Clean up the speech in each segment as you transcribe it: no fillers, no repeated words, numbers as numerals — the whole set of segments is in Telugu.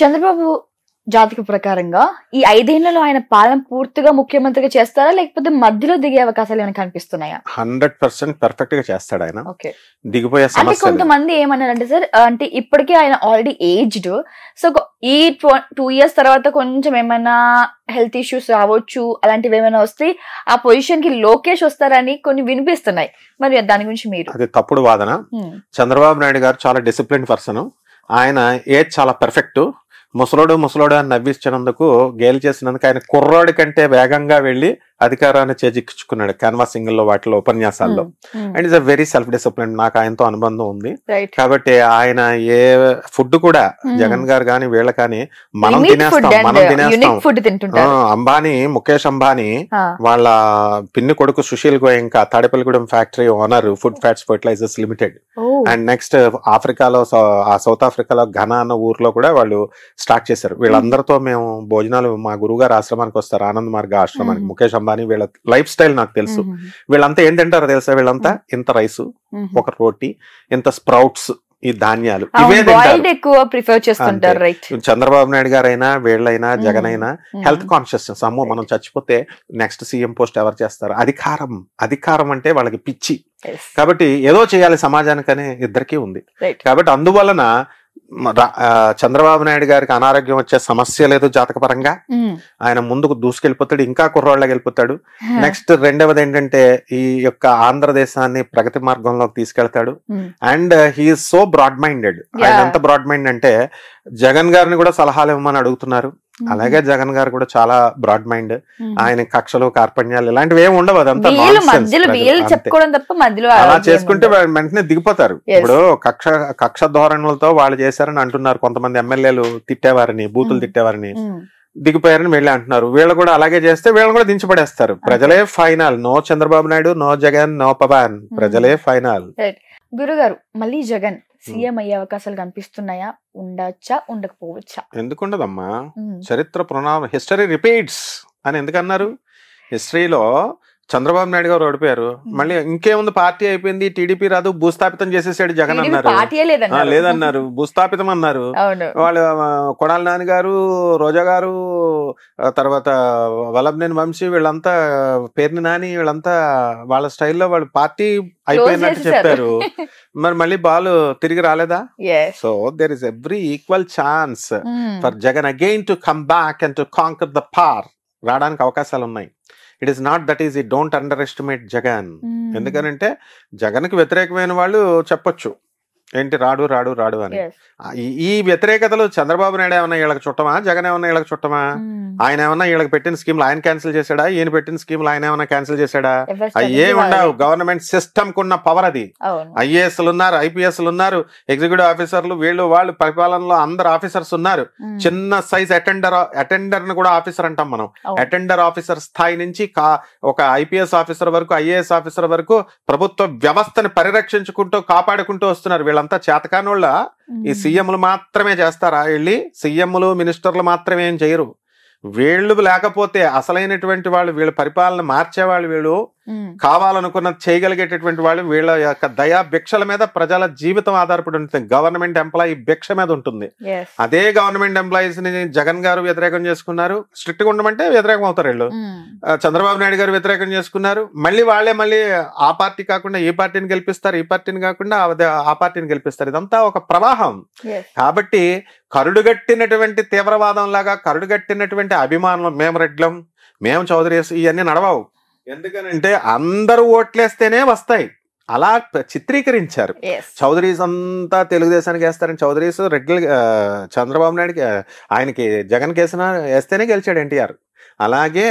చంద్రబాబు జాతక ప్రకారంగా ఈ 5 ఏళ్లలో ఆయన పాలన పూర్తిగా ముఖ్యమంత్రిగా చేస్తారా, లేకపోతే మధ్యలో దిగే అవకాశాలు ఏమైనా కనిపిస్తున్నాయా? 100% పర్ఫెక్ట్ గా చేస్తాడు ఆయన. ఓకే. దిగిపోయే అంటే సమస్య కొంతమంది ఏమన్నారంటే సార్, అంటే ఇప్పటికే ఆయన ఆల్రెడీ ఏజ్డ్, సో ఈ 2 years తర్వాత కొంచెం ఏమైనా హెల్త్ ఇష్యూస్ రావచ్చు, అలాంటివి ఏమైనా వస్తే ఆ పొజిషన్ కి లోకేష్ వస్తారని కొన్ని వినిపిస్తున్నాయి. మరి దాని గురించి మీరు? అది తప్పుడు వాదన. చంద్రబాబు నాయుడు గారు చాలా డిసిప్లిన్ పర్సన్. ఆయన ఏజ్ చాలా పర్ఫెక్ట్. ముసలోడు అని నవ్వించినందుకు, గేలు చేసినందుకు ఆయన కుర్రోడి కంటే వేగంగా వెళ్లి అధికారాన్ని చేజిక్కించుకున్నాడు క్యాన్వాసింగ్ లో, వాటిలో ఉపన్యాసాల్లో. And is a very self discipline. నాకు ఆయనతో అనుబంధం ఉంది కాబట్టి ఆయన ఏ ఫుడ్ కూడా జగన్ గారు కానీ వీళ్ళ కానీ మనం తినేస్తాం. అంబానీ, ముఖేష్ అంబానీ వాళ్ళ పిన్ని కొడుకు Sushil Goenka Tadepalligudem factory owner, food fats fertilisers limited. And next ఆఫ్రికాలో, సౌత్ ఆఫ్రికాలో ఘనా అన్న ఊర్లో కూడా వాళ్ళు స్టార్ట్ చేశారు. వీళ్ళందరితో మేము భోజనాలు, మా గురువుగారు ఆశ్రమానికి వస్తారు, ఆనంద్ మార్గ ఆశ్రమానికి. ముఖేష్ అంబానీ వీళ్ళ లైఫ్ స్టైల్ నాకు తెలుసు. వీళ్ళంతా ఏం తింటారో తెలుసా? వీళ్ళంతా ఇంత రైసు, ఒక రోటీ, ఇంత స్ప్రౌట్స్, ఈ ధాన్యాలు ఇవే చేస్తుంటారు. చంద్రబాబు నాయుడు గారైనా, వీళ్ళైనా, జగన్ అయినా హెల్త్ కాన్షియస్నెస్. అమ్మో మనం చచ్చిపోతే నెక్స్ట్ సీఎం పోస్ట్ ఎవరు చేస్తారు? అధికారం అంటే వాళ్ళకి పిచ్చి. కాబట్టి ఏదో చేయాలి సమాజానికనే ఇద్దరికీ ఉంది. కాబట్టి అందువలన చంద్రబాబు నాయుడు గారికి అనారోగ్యం వచ్చే సమస్య లేదు జాతకపరంగా. ఆయన ముందుకు దూసుకెళ్ళిపోతాడు, ఇంకా కుర్రోళ్ళకి వెళ్ళిపోతాడు. నెక్స్ట్ రెండవది ఏంటంటే ఈ యొక్క ఆంధ్రదేశాన్ని ప్రగతి మార్గంలోకి తీసుకెళ్తాడు. And he is so broad minded. ఆయన ఎంత బ్రాడ్ మైండ్ అంటే జగన్ గారిని కూడా సలహాలు ఇవ్వమని అడుగుతున్నారు. అలాగే జగన్ గారు కూడా చాలా బ్రాడ్ మైండ్. ఆయన కక్షలు, కార్పణ్యాలు ఇలాంటివి ఏమి ఉండవు. అదంతా అలా చేసుకుంటే వెంటనే దిగిపోతారు. ఇప్పుడు కక్ష ధోరణులతో వాళ్ళు చేశారని అంటున్నారు కొంతమంది ఎమ్మెల్యేలు, తిట్టేవారని, బూతులు తిట్టేవారని దిగిపోయారని వీళ్ళే అంటున్నారు. వీళ్ళు కూడా అలాగే చేస్తే వీళ్ళు కూడా దించబడేస్తారు. ప్రజలే final. No Chandrababu Naidu, no Jagan, no Pawan. ప్రజలే ఫైనల్. గురుగారు, మళ్ళీ జగన్ సీఎం అయ్యే అవకాశాలు కనిపిస్తున్నాయా? ఉండొచ్చా, ఉండకపోవచ్చా? ఎందుకు ఉండదమ్మా? చరిత్ర హిస్టరీ రిపీట్స్ అని ఎందుకన్నారు? హిస్టరీలో చంద్రబాబు నాయుడు గారు ఓడిపోయారు, మళ్ళీ ఇంకేముంది, పార్టీ అయిపోయింది, టీడీపీ రాదు, భూస్థాపితం చేసేసాడు జగన్ అన్నారు. లేదన్నారు, భూస్థాపితం అన్నారు. వాళ్ళు కొడాలి నాని గారు, రోజా గారు, తర్వాత వల్లభనేని వంశీ, వీళ్ళంతా పేర్ని నాని, వీళ్ళంతా వాళ్ళ స్టైల్లో వాళ్ళు పార్టీ అయిపోయినట్టు చెప్పారు. మరి మళ్ళీ బాల్ తిరిగి రాలేదా? So there is every equal chance for Jagan again to come back and to conquer the power. రావడానికి అవకాశాలు ఉన్నాయి. It is not that is don't underestimate Jagan. ఎందుకనంటే జగన్ కి వ్యతిరేకమైన వాళ్ళు చెప్పొచ్చు ఏంటి, రాడు రాడు రాడు అని. ఈ వ్యతిరేకతలు చంద్రబాబు నాయుడు ఏమన్నా వీళ్ళకి చుట్టమా? జగన్ ఏమన్నా వీళ్ళకి చుట్టమా? ఆయన ఏమన్నా వీళ్ళకి పెట్టిన స్కీమ్లు ఆయన క్యాన్సిల్ చేశాడా? ఈయన పెట్టిన స్కీమ్లు ఆయన ఏమన్నా క్యాన్సిల్ చేశాడా? అయ్యే ఉండవు. గవర్నమెంట్ సిస్టమ్ కున్న పవర్ అది. ఐఏఎస్లు ఉన్నారు, ఐపీఎస్లు ఉన్నారు, ఎగ్జిక్యూటివ్ ఆఫీసర్లు, వీళ్ళు వాళ్ళు పరిపాలనలో అందరు ఆఫీసర్స్ ఉన్నారు. చిన్న సైజ్ అటెండర్ ని కూడా ఆఫీసర్ అంటాం మనం. అటెండర్ ఆఫీసర్ స్థాయి నుంచి ఒక ఐపీఎస్ ఆఫీసర్ వరకు, ఐఏఎస్ ఆఫీసర్ వరకు ప్రభుత్వ వ్యవస్థని పరిరక్షించుకుంటూ కాపాడుకుంటూ వస్తున్నారు. వీళ్ళంతా చేతకానోళ్ళ. ఈ సీఎంలు మాత్రమే చేస్తారా? వెళ్ళి సీఎంలు, మినిస్టర్లు మాత్రమే ఏం చేయరు. వీళ్ళు లేకపోతే అసలైనటువంటి వాళ్ళు, వీళ్ళ పరిపాలన మార్చేవాళ్ళు, వీళ్ళు కావాలనుకున్నది చేయగలిగేటటువంటి వాళ్ళు, వీళ్ళ యొక్క దయా భిక్షల మీద ప్రజల జీవితం ఆధారపడి ఉంటుంది. గవర్నమెంట్ ఎంప్లాయీ భిక్ష మీద ఉంటుంది. అదే గవర్నమెంట్ ఎంప్లాయీస్ ని జగన్ గారు వ్యతిరేకం చేసుకున్నారు. స్ట్రిక్ట్ గా ఉండమంటే వ్యతిరేకం అవుతారు వీళ్ళు. చంద్రబాబు నాయుడు గారు వ్యతిరేకం చేసుకున్నారు. మళ్ళీ ఆ పార్టీ కాకుండా ఈ పార్టీని గెలిపిస్తారు, ఈ పార్టీని కాకుండా ఆ పార్టీని గెలిపిస్తారు. ఇదంతా ఒక ప్రవాహం. కాబట్టి కరుడుగట్టినటువంటి తీవ్రవాదం లాగా, కరుడుగట్టినటువంటి అభిమానులు, మేము రెడ్లం, మేము చౌదరీస్, ఇవన్నీ నడవవు. ఎందుకనంటే అందరూ ఓట్లేస్తేనే వస్తాయి. అలా చిత్రీకరించారు. చౌదరీస్ అంతా తెలుగుదేశానికి వేస్తారని, చౌదరీస్ రెడ్లు చంద్రబాబు నాయుడుకి, ఆయనకి జగన్ వేస్తేనే గెలిచాడు ఎన్టీఆర్. అలాగే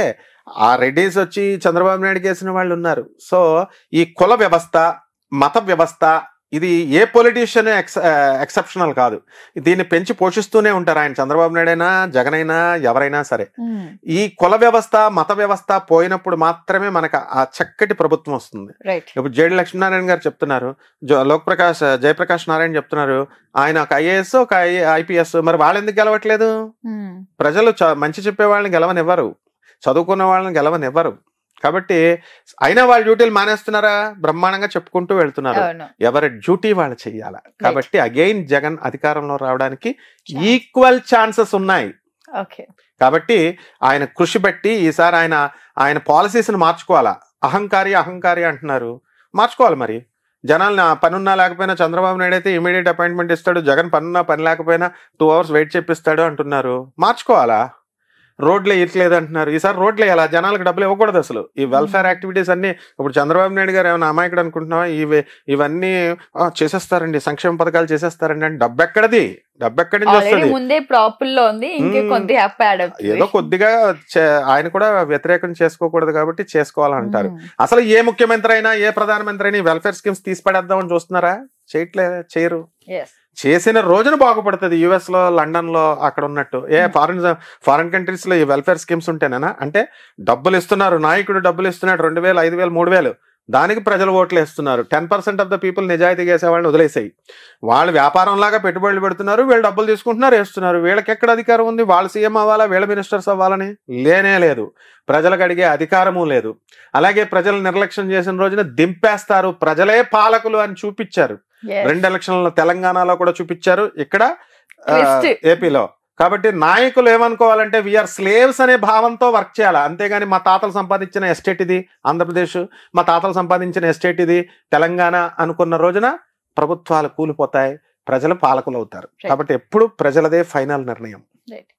ఆ రెడ్డీస్ వచ్చి చంద్రబాబు నాయుడుకి వేసిన వాళ్ళు ఉన్నారు. సో ఈ కుల వ్యవస్థ, మత వ్యవస్థ, ఇది ఏ పొలిటీషియన్ ఎక్సెప్షనల్ కాదు. దీన్ని పెంచి పోషిస్తూనే ఉంటారు ఆయన. చంద్రబాబు నాయుడు అయినా, జగన్ అయినా, ఎవరైనా సరే. ఈ కుల వ్యవస్థ, మత వ్యవస్థ పోయినప్పుడు మాత్రమే మనకు ఆ చక్కటి ప్రభుత్వం వస్తుంది. ఇప్పుడు జేడి లక్ష్మీనారాయణ గారు చెప్తున్నారు, జయప్రకాష్ నారాయణ చెప్తున్నారు, ఆయన ఒక ఐఏఎస్, ఒక ఐపీఎస్. మరి వాళ్ళు ఎందుకు గెలవట్లేదు? ప్రజలు మంచి చెప్పే వాళ్ళని గెలవనివ్వరు, చదువుకున్న వాళ్ళని గెలవనివ్వరు. కాబట్టి అయినా వాళ్ళ డ్యూటీలు మానేస్తున్నారా? బ్రహ్మాండంగా చెప్పుకుంటూ వెళ్తున్నారు. అవును. ఎవరి డ్యూటీ వాళ్ళు చెయ్యాల. కాబట్టి అగైన్ జగన్ అధికారంలో రావడానికి ఈక్వల్ ఛాన్సెస్ ఉన్నాయి. ఓకే. కాబట్టి ఆయన కృషి బట్టి ఈసారి ఆయన పాలసీస్ ని మార్చుకోవాలా. అహంకారి అంటున్నారు, మార్చుకోవాలి. మరి జనాలు పనున్నా లేకపోయినా చంద్రబాబు నాయుడు అయితే ఇమీడియట్ అపాయింట్మెంట్ ఇస్తాడు, జగన్ పనున్నా పని లేకపోయినా 2 hours వెయిట్ చేపిస్తాడు అంటున్నారు. మార్చుకోవాలా? రోడ్లు వేయట్లేదు అంటున్నారు. ఈసారి రోడ్లు వేయాలా? జనాలకు డబ్బులు ఇవ్వకూడదు అసలు. ఈ వెల్ఫేర్ యాక్టివిటీస్ అన్ని ఇప్పుడు చంద్రబాబు నాయుడు గారు ఏమైనా అమాయకుడు అనుకుంటున్నావా? ఇవన్నీ చేసేస్తారండి, సంక్షేమ పథకాలు చేసేస్తారండి అంటే డబ్బు ఎక్కడి నుంచి వస్తుంది? ముందే ప్రాపర్ లో ఉంది, ఇంకా కొద్దిగా ఏదో కొద్దిగా ఆయన కూడా వ్యతిరేకం చేసుకోకూడదు కాబట్టి చేసుకోవాలంటారు. అసలు ఏ ముఖ్యమంత్రి అయినా ఏ ప్రధానమంత్రి అయినా వెల్ఫేర్ స్కీమ్స్ తీసి పడేద్దామని చూస్తున్నారా? చేయరు. చేసిన రోజున బాగుపడుతుంది. యుఎస్ లో, లండన్ లో అక్కడ ఉన్నట్టు ఫారిన్ కంట్రీస్ లో ఈ వెల్ఫేర్ స్కీమ్స్ ఉంటేనేనా? అంటే డబ్బులు ఇస్తున్నారు, నాయకుడు డబ్బులు ఇస్తున్నాడు, 2,000, 5,000, 3,000, దానికి ప్రజలు ఓట్లు వేస్తున్నారు. 10% ఆఫ్ ద పీపుల్ నిజాయితీగా వేసేవాళ్ళని వదిలేసాయి. వాళ్ళు వ్యాపారం లాగా పెట్టుబడులు పెడుతున్నారు, వీళ్ళు డబ్బులు తీసుకుంటున్నారు, వేస్తున్నారు. వీళ్ళకి ఎక్కడ అధికారం ఉంది? వాళ్ళు సీఎం అవ్వాలా, వీళ్ళ మినిస్టర్స్ అవ్వాలని లేనే లేదు. ప్రజలకు అడిగే అధికారము లేదు. అలాగే ప్రజలు నిర్లక్ష్యం చేసిన రోజున దింపేస్తారు. ప్రజలే పాలకులు అని చూపించారు. 2 ఎలక్షన్లలో తెలంగాణలో కూడా చూపించారు, ఇక్కడ ఏపీలో. కాబట్టి నాయకులు ఏమనుకోవాలంటే వీఆర్ స్లేవ్స్ అనే భావంతో వర్క్ చేయాలి. అంతేగాని మా తాతలు సంపాదించిన ఎస్టేట్ ఇది ఆంధ్రప్రదేశ్, మా తాతలు సంపాదించిన ఎస్టేట్ ఇది తెలంగాణ అనుకున్న రోజున ప్రభుత్వాలు కూలిపోతాయి, ప్రజలు పాలకులు అవుతారు. కాబట్టి ఎప్పుడు ప్రజలదే ఫైనల్ నిర్ణయం.